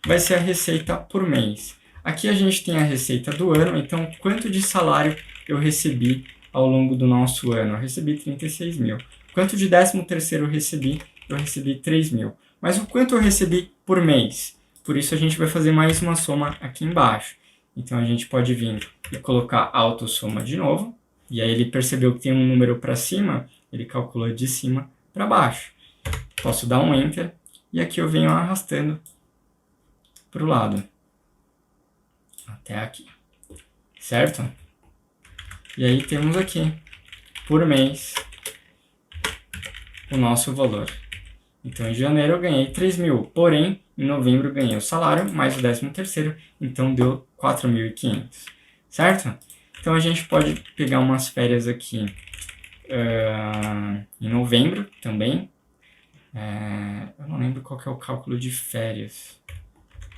vai ser a receita por mês. Aqui a gente tem a receita do ano, então quanto de salário eu recebi ao longo do nosso ano? Eu recebi 36.000. Quanto de 13º eu recebi? Eu recebi 3.000. Mas o quanto eu recebi por mês? Por isso a gente vai fazer mais uma soma aqui embaixo. Então a gente pode vir e colocar autossoma de novo. E aí ele percebeu que tem um número para cima, ele calculou de cima para baixo. Posso dar um Enter e aqui eu venho arrastando para o lado. Até aqui. Certo? E aí temos aqui, por mês, o nosso valor. Então, em janeiro eu ganhei 3.000, porém, em novembro eu ganhei o salário, mais o 13º, então deu 4.500, certo? Então, a gente pode pegar umas férias aqui em novembro também. Eu não lembro qual que é o cálculo de férias.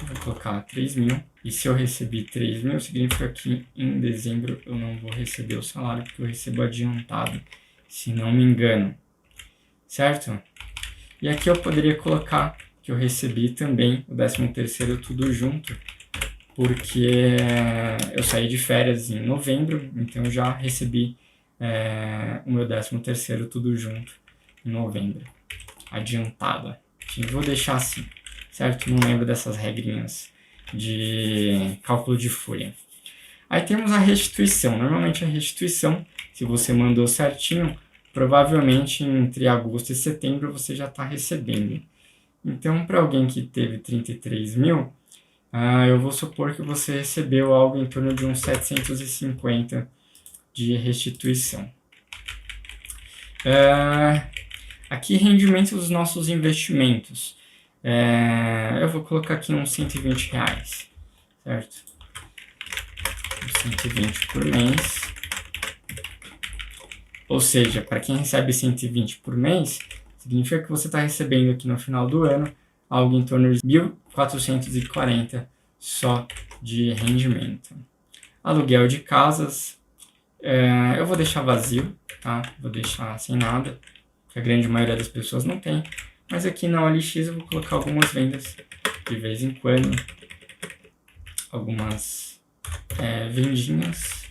Vou colocar 3.000. E se eu recebi 3.000, significa que em dezembro eu não vou receber o salário, porque eu recebo adiantado, se não me engano. Certo? E aqui eu poderia colocar que eu recebi também o 13º tudo junto, porque eu saí de férias em novembro, então eu já recebi o meu 13º tudo junto em novembro, adiantado. Enfim, vou deixar assim, certo? Não lembro dessas regrinhas de cálculo de folha. Aí temos a restituição. Normalmente a restituição, se você mandou certinho, provavelmente entre agosto e setembro você já está recebendo. Então, para alguém que teve 33.000, eu vou supor que você recebeu algo em torno de uns 750 de restituição. Aqui, rendimento dos nossos investimentos. Eu vou colocar aqui uns R$120, certo? Uns 120 por mês. Ou seja, para quem recebe 120 por mês, significa que você está recebendo aqui no final do ano algo em torno de 1.440 só de rendimento. Aluguel de casas, eu vou deixar vazio, tá? Vou deixar sem nada, que a grande maioria das pessoas não tem. Mas aqui na OLX eu vou colocar algumas vendas de vez em quando, algumas vendinhas.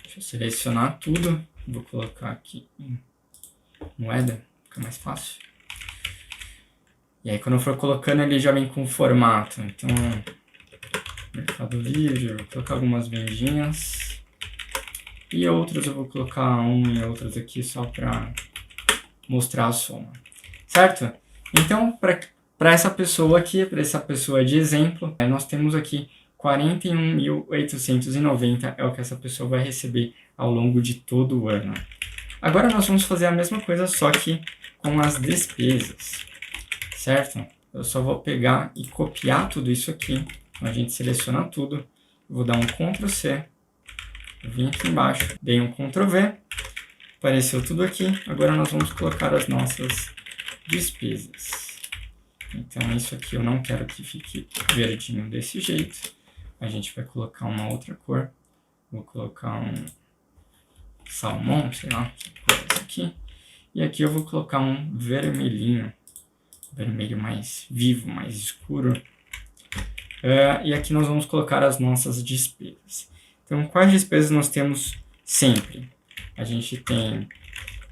Deixa eu selecionar tudo, vou colocar aqui em moeda, fica mais fácil. E aí quando eu for colocando ele já vem com formato, então Mercado Livre, vou colocar algumas vendinhas e outras eu vou colocar e outras aqui só para mostrar a soma, certo? Então para essa pessoa aqui, para essa pessoa de exemplo, nós temos aqui 41.890 é o que essa pessoa vai receber ao longo de todo o ano. Agora nós vamos fazer a mesma coisa, só que com as despesas, certo? Eu só vou pegar e copiar tudo isso aqui. Então a gente seleciona tudo, vou dar um Ctrl C, vim aqui embaixo, dei um Ctrl V, apareceu tudo aqui. Agora nós vamos colocar as nossas despesas. Então isso aqui eu não quero que fique verdinho desse jeito. A gente vai colocar uma outra cor. Vou colocar um salmão, sei lá, esse aqui. E aqui eu vou colocar um vermelhinho. Vermelho mais vivo, mais escuro. E aqui nós vamos colocar as nossas despesas. Então, quais despesas nós temos sempre? A gente tem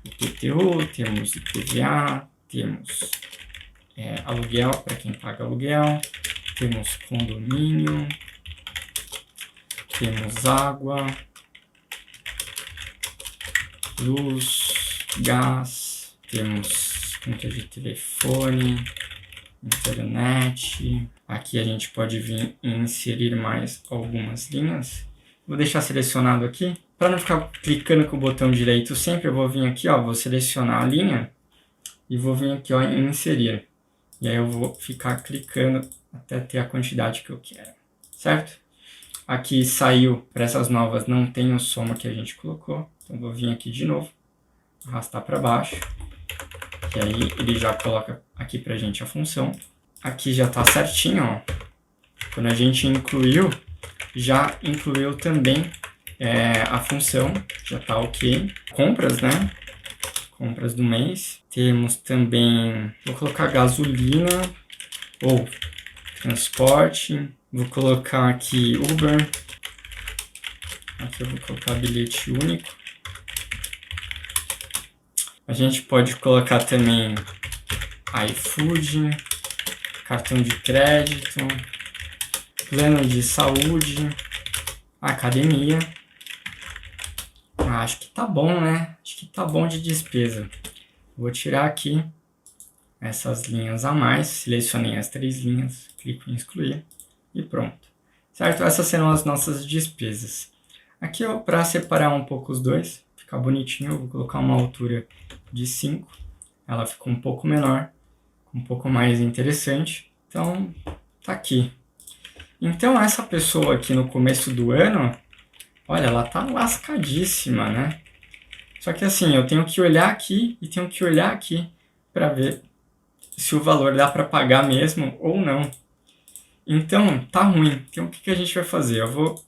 IPTU, temos IPVA, temos aluguel, para quem paga aluguel, temos condomínio, temos água, luz, gás, temos conta de telefone, internet. Aqui a gente pode vir e inserir mais algumas linhas. Vou deixar selecionado aqui. Para não ficar clicando com o botão direito sempre, eu vou vir aqui, vou selecionar a linha e vou vir aqui em inserir. E aí eu vou ficar clicando até ter a quantidade que eu quero, certo? Aqui saiu, para essas novas não tem o soma que a gente colocou. Então vou vir aqui de novo, arrastar para baixo. E aí ele já coloca aqui pra gente a função. Aqui já tá certinho, ó. Quando a gente incluiu, já incluiu também a função, já tá ok. Compras, né? Compras do mês. Temos também, vou colocar gasolina ou transporte. Vou colocar aqui Uber. Aqui eu vou colocar bilhete único. A gente pode colocar também iFood, cartão de crédito, plano de saúde, academia. Acho que tá bom, né? Acho que tá bom de despesa. Vou tirar aqui essas linhas a mais, selecionei as 3 linhas, clico em excluir e pronto. Certo? Essas serão as nossas despesas. Aqui, para separar um pouco os dois, ficar bonitinho, eu vou colocar uma altura de 5. Ela ficou um pouco menor, um pouco mais interessante. Então, tá aqui. Então, essa pessoa aqui no começo do ano, olha, ela tá lascadíssima, né? Só que assim, eu tenho que olhar aqui e tenho que olhar aqui para ver se o valor dá para pagar mesmo ou não. Então, tá ruim. Então, o que a gente vai fazer? Eu vou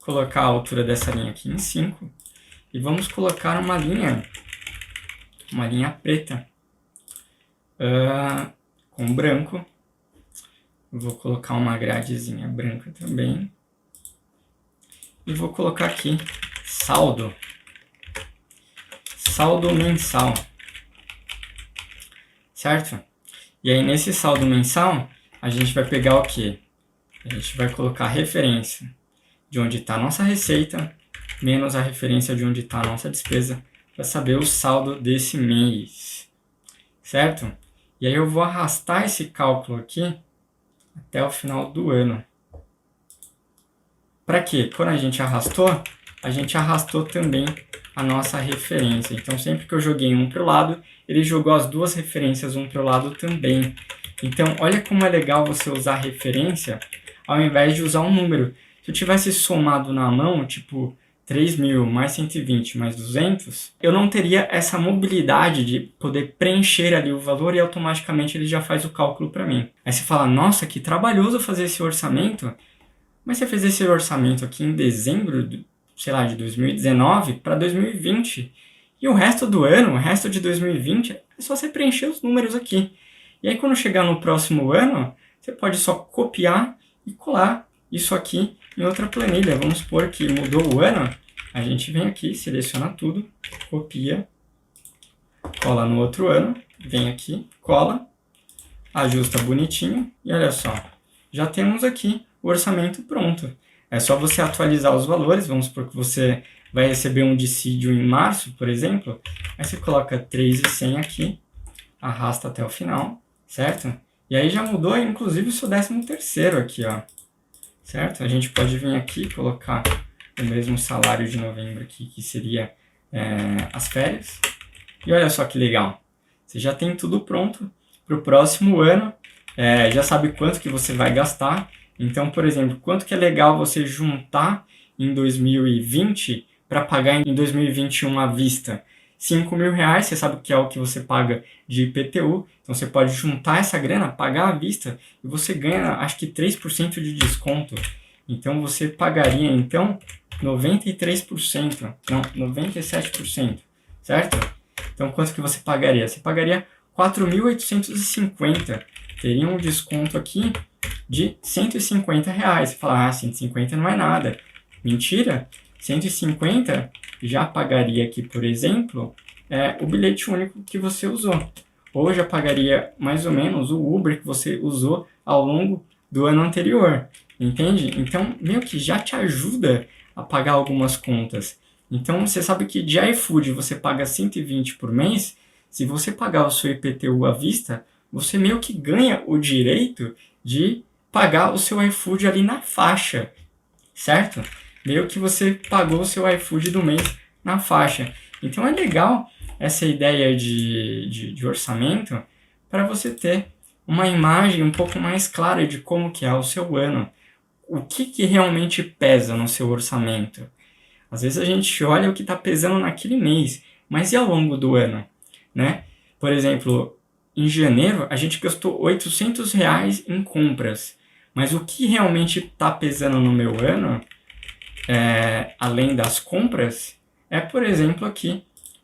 colocar a altura dessa linha aqui em 5 e vamos colocar uma linha preta com branco. Eu vou colocar uma gradezinha branca também. E vou colocar aqui saldo mensal, certo? E aí nesse saldo mensal, a gente vai pegar o quê? A gente vai colocar a referência de onde está a nossa receita, menos a referência de onde está a nossa despesa, para saber o saldo desse mês, certo? E aí eu vou arrastar esse cálculo aqui até o final do ano. Para quê? Quando a gente arrastou também a nossa referência. Então, sempre que eu joguei um para o lado, ele jogou as duas referências um para o lado também. Então, olha como é legal você usar referência ao invés de usar um número. Se eu tivesse somado na mão, tipo 3.000 mais 120 mais 200, eu não teria essa mobilidade de poder preencher ali o valor e automaticamente ele já faz o cálculo para mim. Aí você fala, nossa, que trabalhoso fazer esse orçamento. Mas você fez esse orçamento aqui em dezembro, sei lá, de 2019 para 2020. E o resto do ano, o resto de 2020, é só você preencher os números aqui. E aí quando chegar no próximo ano, você pode só copiar e colar isso aqui em outra planilha. Vamos supor que mudou o ano, a gente vem aqui, seleciona tudo, copia, cola no outro ano, vem aqui, cola, ajusta bonitinho e olha só, já temos aqui o orçamento pronto. É só você atualizar os valores, vamos supor que você vai receber um dissídio em março, por exemplo, aí você coloca 3.100 aqui, arrasta até o final, certo? E aí já mudou, inclusive, o seu 13º aqui, ó, certo? A gente pode vir aqui e colocar o mesmo salário de novembro aqui, que seria as férias. E olha só que legal, você já tem tudo pronto para o próximo ano, já sabe quanto que você vai gastar. Então, por exemplo, quanto que é legal você juntar em 2020 para pagar em 2021 à vista? R$5.000, você sabe que é o que você paga de IPTU, então você pode juntar essa grana, pagar à vista, e você ganha, acho que 3% de desconto. Então, você pagaria, então, 93%, não, 97%, certo? Então, quanto que você pagaria? Você pagaria 4.850, teria um desconto aqui de R$150. Você fala, 150 não é nada. Mentira, 150 já pagaria aqui, por exemplo, o bilhete único que você usou. Ou já pagaria mais ou menos o Uber que você usou ao longo do ano anterior. Entende? Então, meio que já te ajuda a pagar algumas contas. Então, você sabe que de iFood você paga 120 por mês. Se você pagar o seu IPTU à vista, você meio que ganha o direito de pagar o seu iFood ali na faixa, certo? Meio que você pagou o seu iFood do mês na faixa. Então é legal essa ideia de orçamento para você ter uma imagem um pouco mais clara de como que é o seu ano. O que realmente pesa no seu orçamento? Às vezes a gente olha o que está pesando naquele mês, mas e ao longo do ano, né? Por exemplo, em janeiro a gente gastou R$800 em compras. Mas o que realmente está pesando no meu ano, além das compras, é, por exemplo, aqui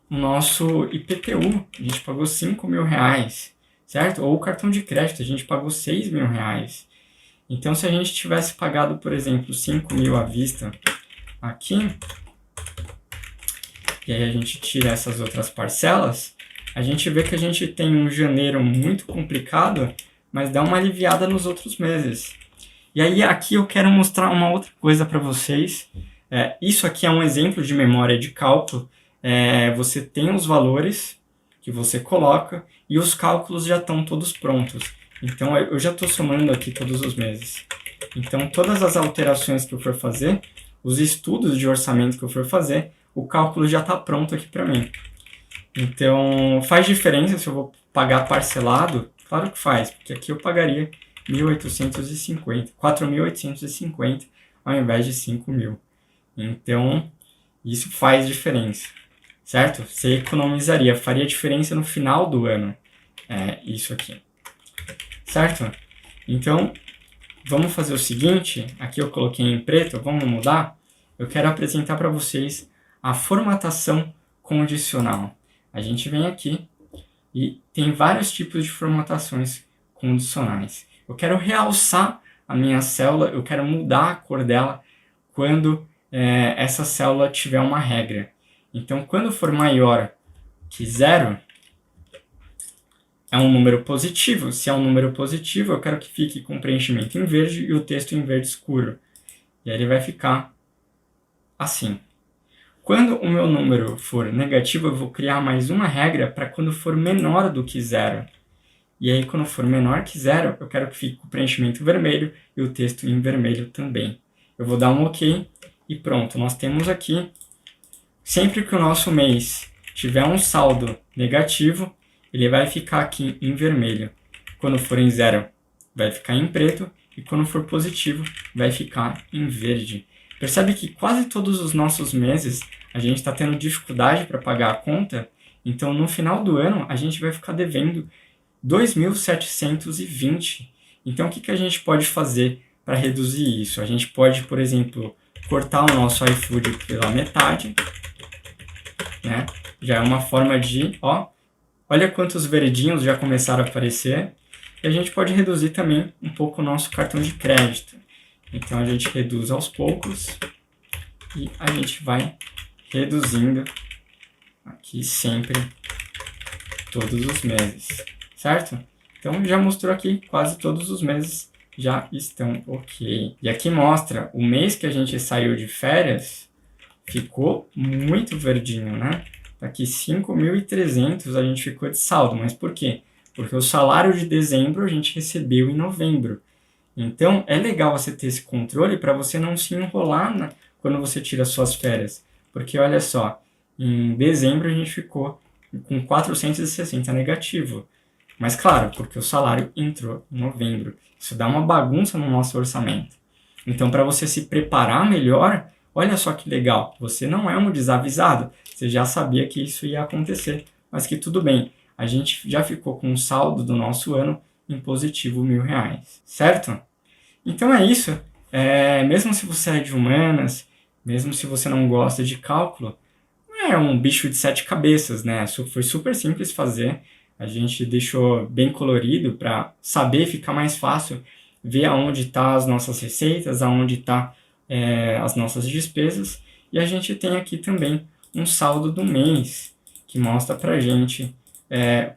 o nosso IPTU. A gente pagou R$5.000, certo? Ou o cartão de crédito, a gente pagou R$6.000. Então, se a gente tivesse pagado, por exemplo, 5.000 à vista aqui, e aí a gente tira essas outras parcelas, a gente vê que a gente tem um janeiro muito complicado, mas dá uma aliviada nos outros meses. E aí aqui eu quero mostrar uma outra coisa para vocês. Isso aqui é um exemplo de memória de cálculo. Você tem os valores que você coloca e os cálculos já estão todos prontos. Então eu já estou somando aqui todos os meses. Então todas as alterações que eu for fazer, os estudos de orçamento que eu for fazer, o cálculo já está pronto aqui para mim. Então faz diferença se eu vou pagar parcelado? Claro que faz, porque aqui eu pagaria 4.850 ao invés de 5.000. Então, isso faz diferença, certo? Você economizaria, faria diferença no final do ano, isso aqui, certo? Então, vamos fazer o seguinte, aqui eu coloquei em preto, vamos mudar? Eu quero apresentar para vocês a formatação condicional. A gente vem aqui e tem vários tipos de formatações condicionais. Eu quero realçar a minha célula, eu quero mudar a cor dela quando essa célula tiver uma regra. Então, quando for maior que 0, é um número positivo. Se é um número positivo, eu quero que fique com preenchimento em verde e o texto em verde escuro. E aí ele vai ficar assim. Quando o meu número for negativo, eu vou criar mais uma regra para quando for menor do que 0. E aí, quando for menor que 0, eu quero que fique com o preenchimento vermelho e o texto em vermelho também. eu vou dar um OK e pronto. Nós temos aqui, sempre que o nosso mês tiver um saldo negativo, ele vai ficar aqui em vermelho. Quando for em zero, vai ficar em preto. E quando for positivo, vai ficar em verde. Percebe que quase todos os nossos meses a gente está tendo dificuldade para pagar a conta. Então, no final do ano, a gente vai ficar devendo 2.720. Então, o que a gente pode fazer para reduzir isso? A gente pode, por exemplo, cortar o nosso iFood pela metade, né? Já é uma forma de, olha quantos verdinhos já começaram a aparecer. E a gente pode reduzir também um pouco o nosso cartão de crédito. Então, a gente reduz aos poucos e a gente vai reduzindo aqui sempre, todos os meses, certo? Então, já mostrou aqui, quase todos os meses já estão OK. E aqui mostra o mês que a gente saiu de férias, ficou muito verdinho, né? Aqui 5.300 a gente ficou de saldo, mas por quê? Porque o salário de dezembro a gente recebeu em novembro. Então, é legal você ter esse controle para você não se enrolar quando você tira suas férias. Porque, olha só, em dezembro a gente ficou com 460 negativo. Mas, claro, porque o salário entrou em novembro. Isso dá uma bagunça no nosso orçamento. Então, para você se preparar melhor, olha só que legal. Você não é um desavisado. Você já sabia que isso ia acontecer. Mas que tudo bem. A gente já ficou com um saldo do nosso ano em positivo R$1.000, certo? Então é isso. Mesmo se você é de humanas, mesmo se você não gosta de cálculo, não é um bicho de 7 cabeças, né? Foi super simples fazer. A gente deixou bem colorido para saber, ficar mais fácil ver aonde estão as nossas receitas, aonde estão as nossas despesas. E a gente tem aqui também um saldo do mês, que mostra para a gente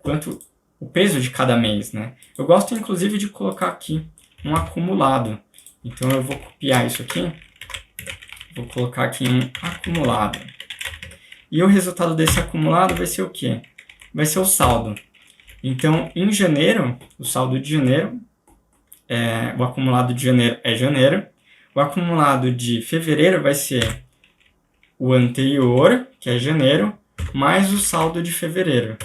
quanto o peso de cada mês, né? Eu gosto inclusive de colocar aqui um acumulado. Então eu vou copiar isso aqui, vou colocar aqui um acumulado. E o resultado desse acumulado vai ser o quê? Vai ser o saldo. Então, em janeiro, o saldo de janeiro, o acumulado de janeiro é janeiro. O acumulado de fevereiro vai ser o anterior, que é janeiro, mais o saldo de fevereiro.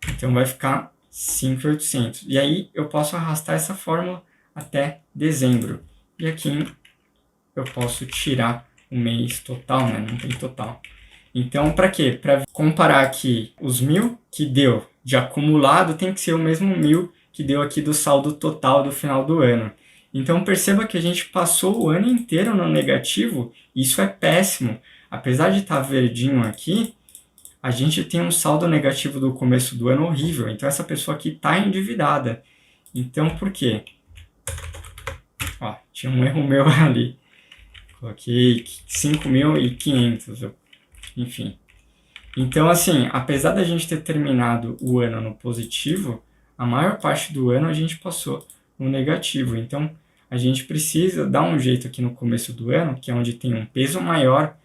Então, vai ficar 5.800. E aí, eu posso arrastar essa fórmula até dezembro. E aqui, eu posso tirar o mês total, né? Não tem total. Então, para quê? Para comparar aqui os 1.000 que deu de acumulado, tem que ser o mesmo 1.000 que deu aqui do saldo total do final do ano. Então, perceba que a gente passou o ano inteiro no negativo. Isso é péssimo. Apesar de estar verdinho aqui, a gente tem um saldo negativo do começo do ano horrível. Então, essa pessoa aqui está endividada. Então, por quê? Tinha um erro meu ali. Coloquei 5.500. Enfim. Então, assim, apesar da gente ter terminado o ano no positivo, a maior parte do ano a gente passou no negativo. Então, a gente precisa dar um jeito aqui no começo do ano, que é onde tem um peso maior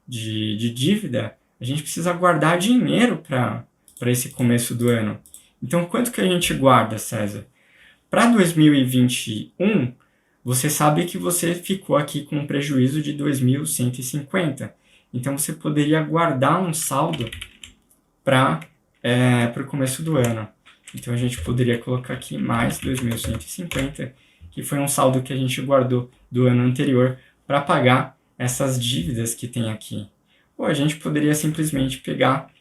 de dívida, a gente precisa guardar dinheiro para esse começo do ano. Então, quanto que a gente guarda, César? Para 2021, você sabe que você ficou aqui com um prejuízo de 2.150. Então, você poderia guardar um saldo para o começo do ano. Então, a gente poderia colocar aqui mais 2.150, que foi um saldo que a gente guardou do ano anterior para pagar essas dívidas que tem aqui. Ou a gente poderia simplesmente pegar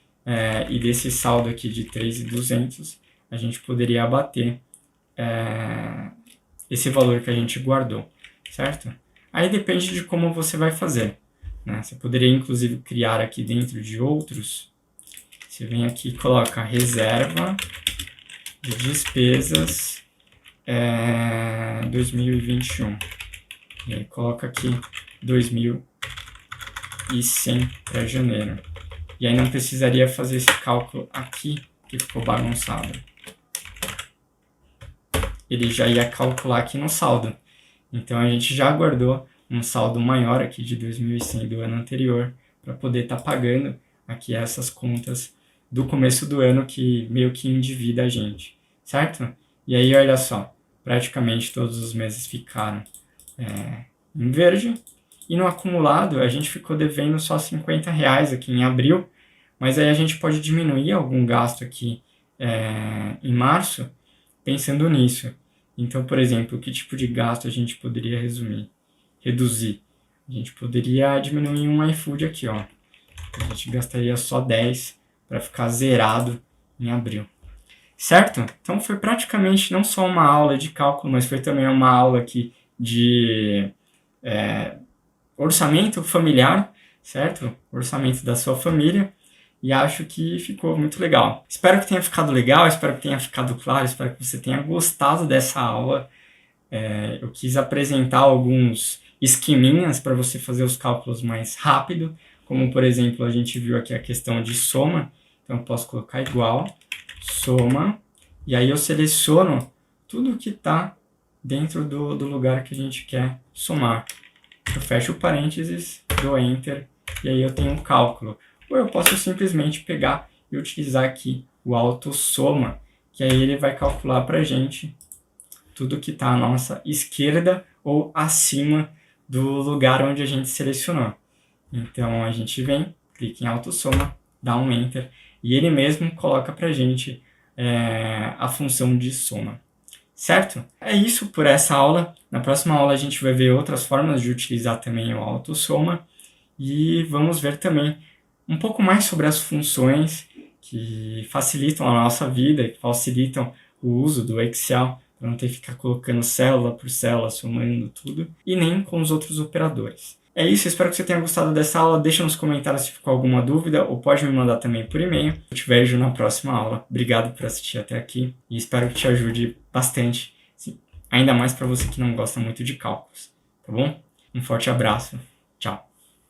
e desse saldo aqui de 3.200, a gente poderia abater esse valor que a gente guardou, certo? Aí depende de como você vai fazer. Né? Você poderia, inclusive, criar aqui dentro de outros. Você vem aqui e coloca reserva de despesas 2021. E aí coloca aqui 2.100 para janeiro. E aí não precisaria fazer esse cálculo aqui, que ficou bagunçado. Ele já ia calcular aqui no saldo. Então a gente já guardou um saldo maior aqui de 2.100 do ano anterior para poder estar pagando aqui essas contas do começo do ano que meio que endivida a gente, certo? E aí olha só, praticamente todos os meses ficaram em verde. E no acumulado, a gente ficou devendo só R$ 50 aqui em abril, mas aí a gente pode diminuir algum gasto aqui em março, pensando nisso. Então, por exemplo, que tipo de gasto a gente poderia reduzir? A gente poderia diminuir um iFood aqui, ó. A gente gastaria só 10 para ficar zerado em abril. Certo? Então foi praticamente não só uma aula de cálculo, mas foi também uma aula aqui de orçamento familiar, certo? Orçamento da sua família. E acho que ficou muito legal. Espero que tenha ficado legal, espero que tenha ficado claro, espero que você tenha gostado dessa aula. Eu quis apresentar alguns esqueminhas para você fazer os cálculos mais rápido, como por exemplo a gente viu aqui a questão de soma, então eu posso colocar igual, soma, e aí eu seleciono tudo que está dentro do lugar que a gente quer somar. Eu fecho o parênteses, dou Enter, e aí eu tenho um cálculo. Ou eu posso simplesmente pegar e utilizar aqui o autossoma, que aí ele vai calcular para a gente tudo que está à nossa esquerda ou acima do lugar onde a gente selecionou. Então a gente vem, clica em autossoma, dá um Enter, e ele mesmo coloca para a gente a função de soma. Certo? É isso por essa aula. Na próxima aula a gente vai ver outras formas de utilizar também o autossoma e vamos ver também um pouco mais sobre as funções que facilitam a nossa vida, que facilitam o uso do Excel, para não ter que ficar colocando célula por célula, somando tudo, e nem com os outros operadores. É isso, espero que você tenha gostado dessa aula. Deixa nos comentários se ficou alguma dúvida, ou pode me mandar também por e-mail. Eu te vejo na próxima aula. Obrigado por assistir até aqui, e espero que te ajude bastante, ainda mais para você que não gosta muito de cálculos, tá bom? Um forte abraço.